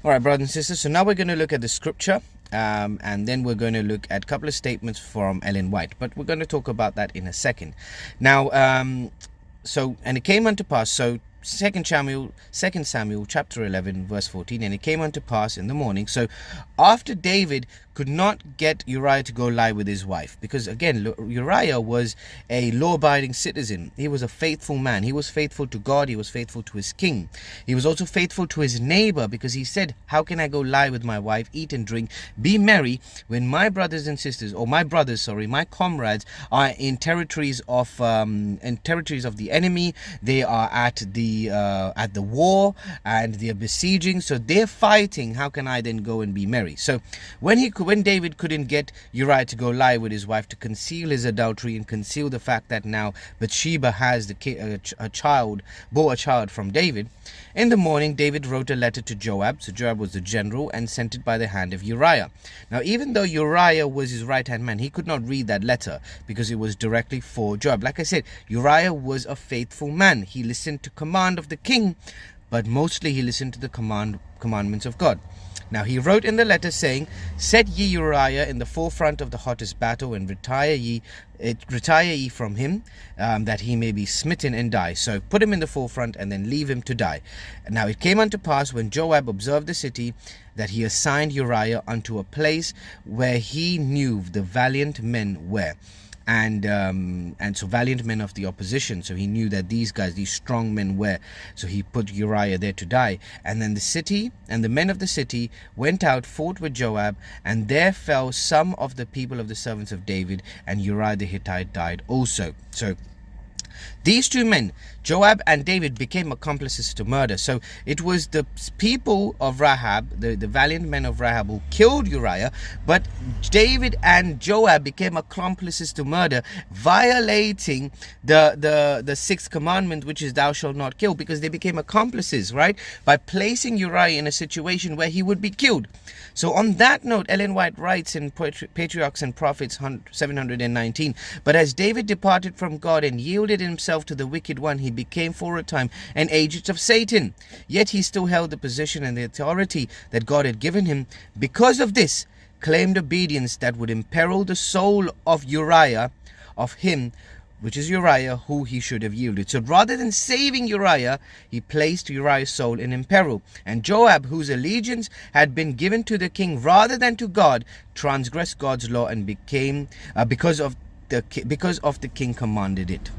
All right, brothers and sisters, so now we're going to look at the scripture, and then we're going to look at a couple of statements from Ellen White, but we're going to talk about that in a second. Now, and it came unto pass, so 2 Samuel chapter 11 verse 14, and it came unto pass in the morning. So after David could not get Uriah to go lie with his wife, because again, Uriah was a law-abiding citizen. He was a faithful man. He was faithful to God. He was faithful to his king. He was also faithful to his neighbor, because he said, how can I go lie with my wife, eat and drink, be merry, when my brothers and sisters, or my comrades are in territories of the enemy. They are at the war, and they are besieging, so they're fighting. How can I then go and be merry? So when David couldn't get Uriah to go lie with his wife, to conceal his adultery and conceal the fact that now Bathsheba has bore a child from David, in the morning David wrote a letter to Joab. So Joab was the general, and sent it by the hand of Uriah. Now, even though Uriah was his right hand man, he could not read that letter because it was directly for Joab. Like I said, Uriah was a faithful man. He listened to command of the king, but mostly he listened to the commandments of God. Now he wrote in the letter saying, set ye Uriah in the forefront of the hottest battle, and retire ye from him, that he may be smitten and die. So put him in the forefront, and then leave him to die. And now it came unto pass, when Joab observed the city, that he assigned Uriah unto a place where he knew the valiant men were. And so valiant men of the opposition. So he knew that these strong men were. So he put Uriah there to die. And then the city and the men of the city went out, fought with Joab, and there fell some of the people of the servants of David, and Uriah the Hittite died also. So these two men, Joab and David, became accomplices to murder. So it was the people of Rahab, the valiant men of Rahab, who killed Uriah, but David and Joab became accomplices to murder, violating the sixth commandment, which is thou shalt not kill, because they became accomplices, right, by placing Uriah in a situation where he would be killed. So on that note, Ellen White writes in Patriarchs and Prophets 719, but as David departed from God and yielded himself to the wicked one, he became for a time an agent of Satan. Yet he still held the position and the authority that God had given him. Because of this, claimed obedience that would imperil the soul of Uriah, of him, which is Uriah, who he should have yielded. So rather than saving Uriah, he placed Uriah's soul in imperil. And Joab, whose allegiance had been given to the king rather than to God, transgressed God's law, and became because of the king commanded it.